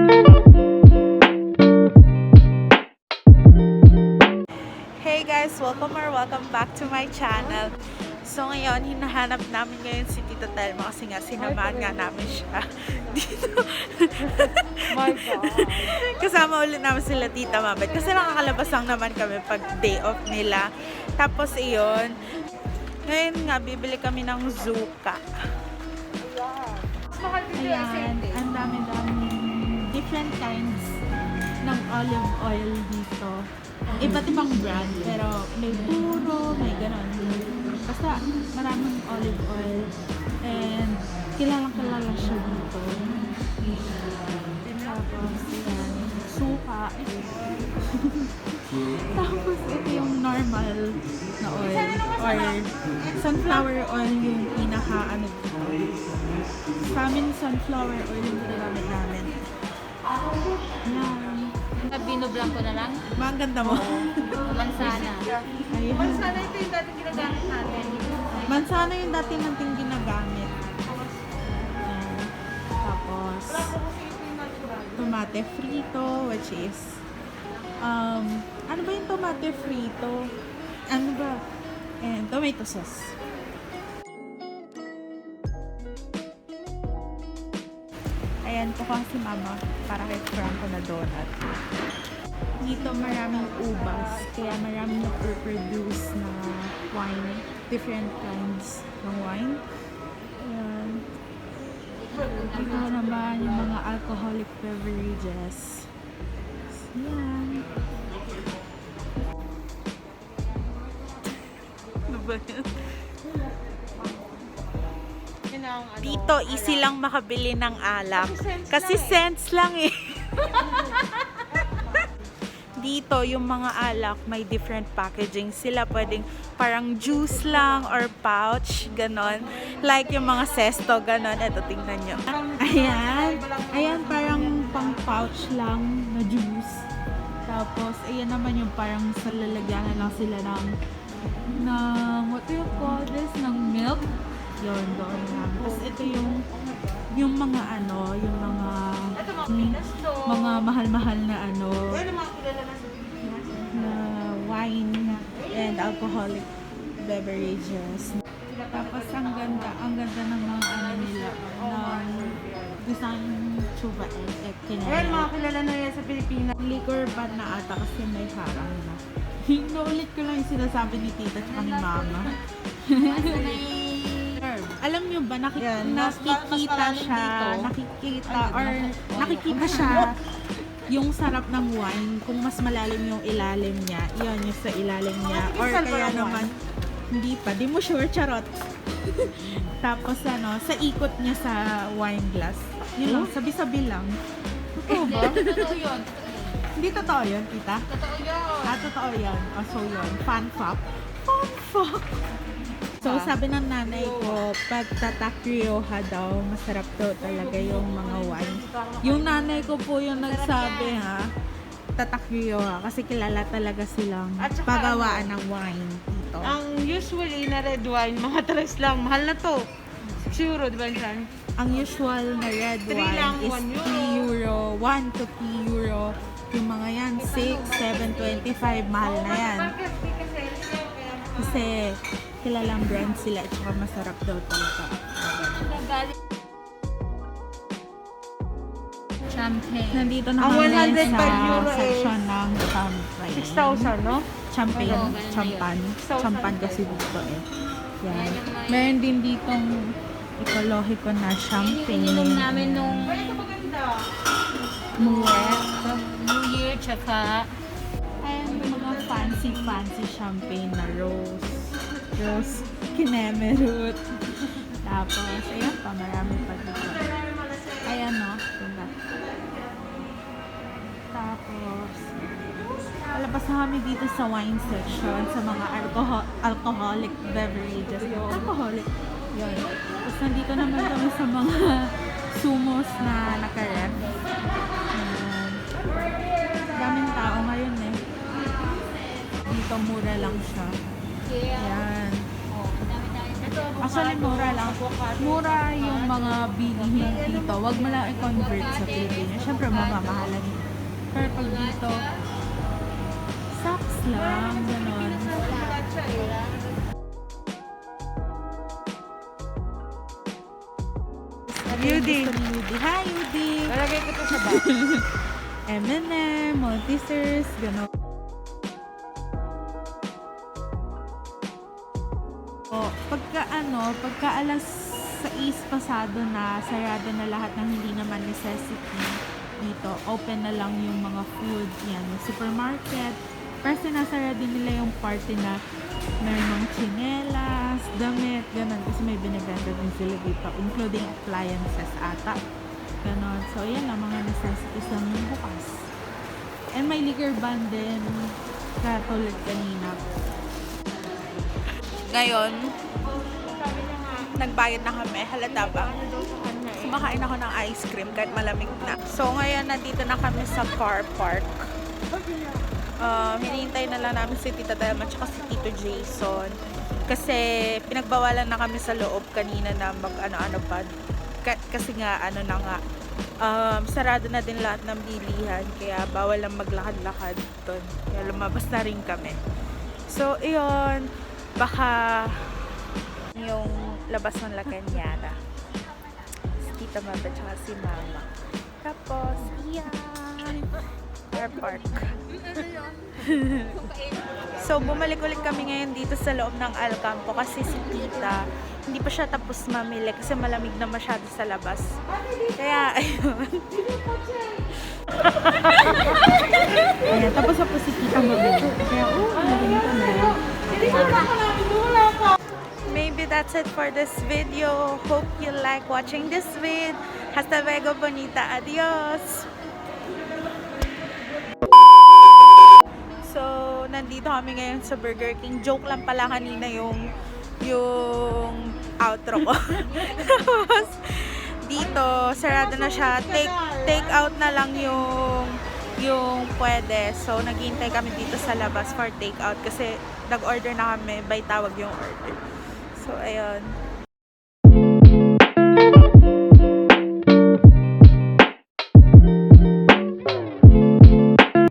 Hey guys! Welcome back to my channel. So ngayon, hinahanap namin ngayon si Tita Telma kasi nga sinamahan nga namin siya dito. My God. Kasama ulit namin sila Tita Mabet kasi nakakalabas lang naman kami pag day off nila. Tapos iyon, ngayon nga bibili kami ng Zuka. Ayan, ang dami-dami different kinds ng olive oil dito. Iba't ibang brand, pero may puro, may ganon. Basta maraming olive oil and kilalang-kilala siya dito. Tapos, yan, suka. Tapos, ito yung normal na oil or sunflower oil yung pinaka-ano dito. Sa amin, sunflower oil yung ginagamit namin. Yan. Bino blanco na lang? Ang ganda mo. Mansana. Ayun. Mansana ito yung dati ginagamit natin. Mansana yung dati nating ginagamit. Ayan. Tapos, tomate frito, which is, ano ba yung tomate frito? Ano ba? And tomato sauce. Ayan, kukuha si Mama para kay Franco na donut. Dito maraming ubas, kaya maraming na-produce na wine. Different kinds ng wine. Ayan. Ito naman yung mga alcoholic beverages. Ayan. Ano ba yan? Dito, easy lang makabili ng alak. Kasi cents lang eh. Dito, yung mga alak, may different packaging. Sila pwedeng parang juice lang or pouch, ganon. Like yung mga sesto, ganon. Eto, tingnan nyo. Ayan. Ayan, parang pang pouch lang na juice. Tapos, ayan naman yung parang sa lalagyanan lang sila ng what do you call this? Ng milk. Yun, doon lang. Tapos ito yung mga ano, yung mga mahal-mahal na ano, na wine and alcoholic beverages. Tapos ang ganda ng mga ano nila, ng design chuba and Ayan, mga kilala na yan sa Pilipinas. liquor ban na ata kasi may harang na. Inuulit ko lang yung sinasabi ni Tita at ni Mama. Alam nyo ba, nakikita siya, nakikita siya yung sarap ng wine, kung mas malalim yung ilalim niya, yun yung sa ilalim niya. Or kaya naman, hindi pa, di mo sure, charot. Tapos ano, sa ikot niya sa wine glass. Yun lang, sabi-sabi lang. Totoo ba? Totoo yun. Hindi totoo yun, Tita? Totoo yun. Totoo yun. So yun, fun fact. Fun fact! So, sabi ng nanay ko, pag tatakyoha daw, masarap daw talaga yung mga wine. Yung nanay ko po yung nagsabi ha, tatakyoha, kasi kilala talaga silang At saka, pagawaan ng wine dito. Ang usually na red wine, mga 3 lang. Mahal na to. 6 euro, di ba yun? Ang usual na red 3 wine lang, is 1 3 euro, 1 to 3 euro. Yung mga yan, 6, 7, 25, mahal na yan. Kasi kilalang brand sila at saka masarap daw talaga. Champagne. Nandito na Ang kami 105 sa euro is section ng champagne. 6,000, no? Champagne. Oo, ganun na Champan. yun. 6,000 Champan kasi dito eh. Yan. Meron din ditong ekologiko na champagne. Ininom namin nung Moet. New Year, tsaka Ayan yung mga fancy champagne na rose kinemerut. Tapos, ayan pa, marami pa dito. Ayan no, diba? Tapos, palabas na kami dito sa wine section, sa mga alcoholic beverages. Alcoholic. Yun. Tapos, nandito naman kami sa mga sumos na nakaref. Ayan. Daming tao ngayon eh. Dito mura lang siya. yeah. Ayan. Oh, dami-dami. Ito Actually, mura lang. Mura yung mga bilihin dito. Huwag mo lang i-convert sa Pilipinas. Siyempre, mamamahalan yun. Pero pag dito, socks lang, gano'n. Yudi. Hi, Yudi. Lalagay ko to sa bag. M&M, Maltesers, gano'n. Pagka alas 6 pasado na, sarado na lahat ng hindi naman necessity dito. Open na lang yung mga food, yan, supermarket. Pero sinasara din nila yung party na may mga tsinelas, damit, ganun. Kasi may binibenta din sila dito, including appliances ata. Ganon. So, yan lang, mga necessities lang yung bukas. And may liquor ban din, katulad kanina. Ngayon, nagbayad na kami. Halata ba? Kumakain ako ng ice cream kahit malamig na. So, ngayon, nandito na kami sa car park. Hinihintay na lang namin si Tita Delma at si Tito Jason. Kasi, pinagbawalan na kami sa loob kanina na mag-ano-ano pa. Kasi nga, sarado na din lahat ng bilihan. Kaya, bawal lang maglakad-lakad doon. Kaya, lumabas na rin kami. So, iyon. Baka yung labas ng La Cañada. Si Tita Mata tsaka si Mama. Tapos, iyan. Car park. So, bumalik ulit kami ngayon dito sa loob ng Alcampo kasi si Tita, hindi pa siya tapos mamili kasi malamig na masyado sa labas. Kaya, ayun. Ayan, tapos na po si Tita mamili. Kaya, malamig kami. Maybe that's it for this video. Hope you like watching this vid. Hasta luego, bonita. Adios! So, nandito kami ngayon sa Burger King. Joke lang pala kanina yung outro ko. Tapos, dito, sarado na siya. Take out na lang yung pwede. So, naghihintay kami dito sa labas for take out kasi nag-order na kami by tawag yung order. So, ayun.